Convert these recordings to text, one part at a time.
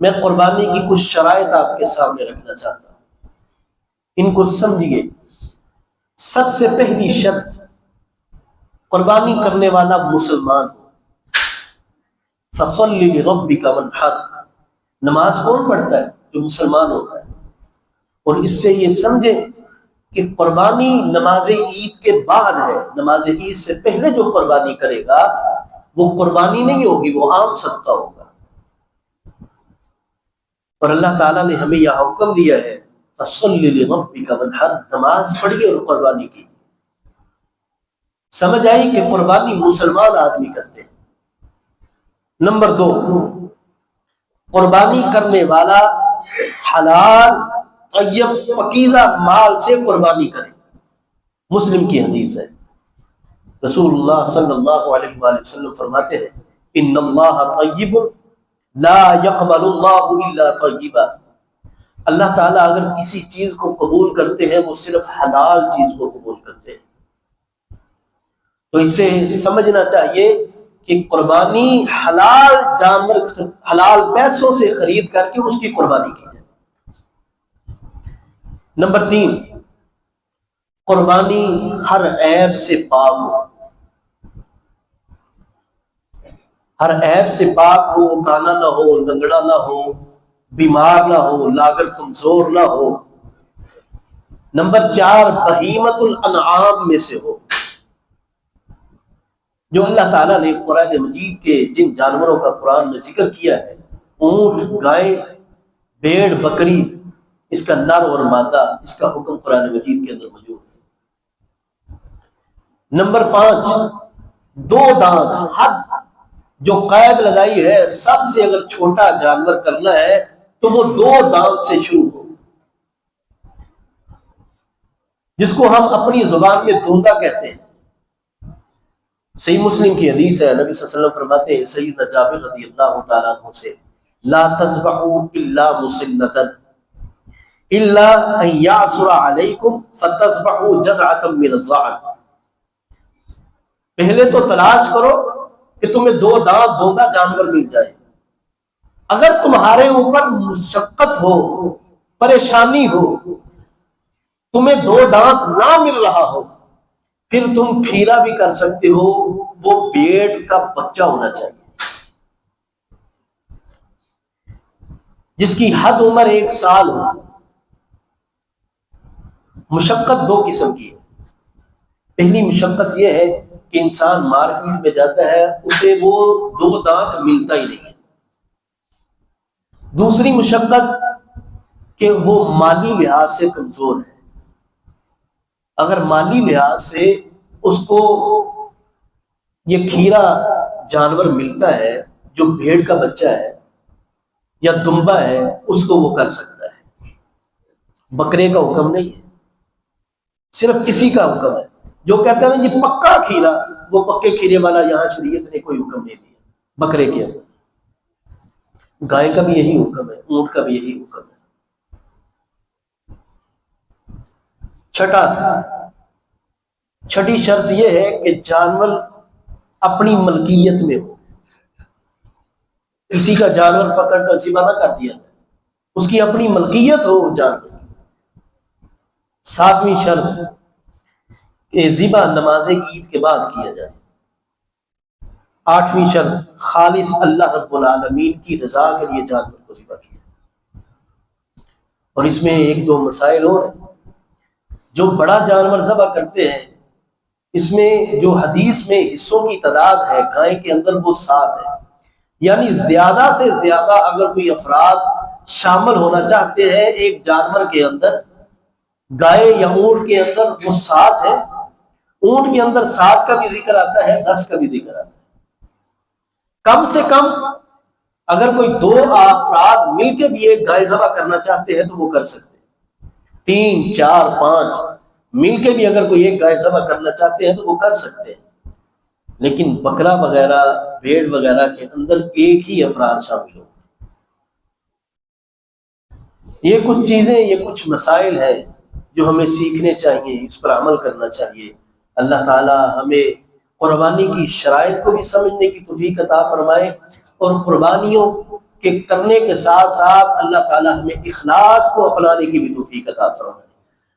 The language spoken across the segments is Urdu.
میں قربانی کی کچھ شرائط آپ کے سامنے رکھنا چاہتا ہوں، ان کو سمجھیے۔ سب سے پہلی شرط، قربانی کرنے والا مسلمان ہو۔ فَصَلِّ لِرَبِّكَ وَانْحَرْ، نماز کون پڑھتا ہے؟ جو مسلمان ہوتا ہے۔ اور اس سے یہ سمجھیں کہ قربانی نماز عید کے بعد ہے، نماز عید سے پہلے جو قربانی کرے گا وہ قربانی نہیں ہوگی، وہ عام صدقہ ہوگا۔ اور اللہ تعالیٰ نے ہمیں یہ حکم دیا ہے فَصَلِّ لِرَبِّكَ وَانْحَرْ، نماز پڑھیے اور قربانی کی۔ سمجھ آئی کہ قربانی مسلمان آدمی کرتے ہیں۔ نمبر 2، قربانی کرنے والا حلال طیب پاکیزہ مال سے قربانی کرے۔ مسلم کی حدیث ہے، رسول اللہ صلی اللہ علیہ وآلہ وسلم فرماتے ہیں ان اللہ طیب لا يقبل اللہ الا طیبا، اللہ تعالیٰ اگر کسی چیز کو قبول کرتے ہیں وہ صرف حلال چیز کو قبول کرتے ہیں۔ تو اس سے سمجھنا چاہیے کہ قربانی حلال جانور حلال پیسوں سے خرید کر کے اس کی قربانی کی جائے۔ نمبر 3، قربانی ہر عیب سے پاک ہو، ہر عیب سے پاک ہو، کانا نہ ہو، لنگڑا نہ ہو، بیمار نہ ہو، لاگر کمزور نہ ہو۔ نمبر 4، بہیمت الانعام میں سے ہو، جو اللہ تعالیٰ نے قرآن مجید کے جن جانوروں کا قرآن میں ذکر کیا ہے، اونٹ، گائے، بھیڑ، بکری، اس کا نر اور مادہ، اس کا حکم قرآن مجید کے اندر موجود ہے۔ نمبر 5، 2 دانت، حد جو قید لگائی ہے، سب سے اگر چھوٹا جانور کرنا ہے تو وہ 2 دانت سے شروع ہو، جس کو ہم اپنی زبان میں دھوندا کہتے ہیں۔ صحیح مسلم کی حدیث ہے، نبی صلی اللہ علیہ وسلم فرماتے ہیں سیدنا جابر رضی اللہ تعالیٰ عنہ سے، لا تذبحوا الا مسنۃ الا ان یعثر علیکم فتذبحوا جزعۃ من الضأن، پہلے تو تلاش کرو کہ تمہیں 2 دانت دوندا جانور مل جائے، اگر تمہارے اوپر مشقت ہو، پریشانی ہو، تمہیں 2 دانت نہ مل رہا ہو، پھر تم کھیرا بھی کر سکتے ہو، وہ بھیڑ کا بچہ ہونا چاہیے جس کی حد عمر 1 سال ہو۔ مشقت 2 قسم کی ہے۔ پہلی مشقت یہ ہے کہ انسان مارکیٹ میں جاتا ہے، اسے وہ 2 دانت ملتا ہی نہیں ہے۔ دوسری مشقت کہ وہ مالی لحاظ سے کمزور ہے، اگر مالی لحاظ سے اس کو یہ کھیرا جانور ملتا ہے جو بھیڑ کا بچہ ہے یا دمبا ہے، اس کو وہ کر سکتا ہے۔ بکرے کا حکم نہیں ہے، صرف اسی کا حکم ہے۔ جو کہتے ہیں نا جی پکا کھیرا، وہ پکے کھیرے والا یہاں شریعت نے کوئی حکم نہیں دیا بکرے کے اندر۔ گائے کا بھی یہی حکم ہے، اونٹ کا بھی یہی حکم ہے۔ چھٹی شرط یہ ہے کہ جانور اپنی ملکیت میں ہو، کسی کا جانور پکڑ کر ذبح نہ کر دیا جائے، اس کی اپنی ملکیت ہو جانور کی۔ 7ویں شرط کہ ذبح نماز عید کے بعد کیا جائے۔ 8ویں شرط خالص اللہ رب العالمین کی رضا کے لیے جانور کو ذبح کیا۔ اور اس میں 1-2 مسائل اور ہیں۔ جو بڑا جانور ذبح کرتے ہیں، اس میں جو حدیث میں حصوں کی تعداد ہے گائے کے اندر وہ 7 ہے، یعنی زیادہ سے زیادہ اگر کوئی افراد شامل ہونا چاہتے ہیں ایک جانور کے اندر، گائے یا اونٹ کے اندر وہ 7 ہے۔ اونٹ کے اندر 7 کا بھی ذکر آتا ہے، 10 کا بھی ذکر آتا ہے۔ کم سے کم اگر کوئی 2 افراد مل کے بھی ایک گائے ذبح کرنا چاہتے ہیں تو وہ کر سکتے ہیں۔ 3، 4، 5 مل کے بھی اگر کوئی ایک گائے ذبح کرنا چاہتے ہیں تو وہ کر سکتے ہیں، لیکن بکرا وغیرہ، بھیڑ وغیرہ کے اندر ایک ہی افراد شامل ہو۔ یہ کچھ چیزیں، یہ کچھ مسائل ہیں جو ہمیں سیکھنے چاہیے، اس پر عمل کرنا چاہیے۔ اللہ تعالی ہمیں قربانی کی شرائط کو بھی سمجھنے کی توفیق عطا فرمائے، اور قربانیوں کہ کرنے کے ساتھ ساتھ اللہ تعالیٰ ہمیں اخلاص کو اپنانے کی بھی توفیق عطا فرمائے،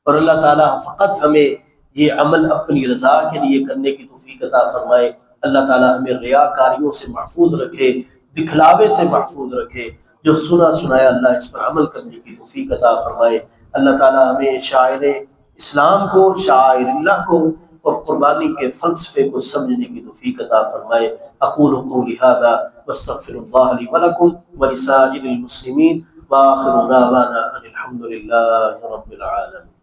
اور اللہ تعالیٰ فقط ہمیں یہ عمل اپنی رضا کے لیے کرنے کی توفیق عطا فرمائے۔ اللہ تعالیٰ ہمیں ریاکاریوں سے محفوظ رکھے، دکھلاوے سے محفوظ رکھے، جو سنا سنایا اللہ اس پر عمل کرنے کی توفیق عطا فرمائے۔ اللہ تعالیٰ ہمیں شاعر اسلام کو، شاعر اللہ کو اور قربانی کے فلسفے کو سمجھنے کی توفیق عطا فرمائے۔ اقول قولی ھذا واستغفر اللہ لی ولکم ولسائر المسلمین وآخر دعوانا ان الحمد للہ رب العالمین۔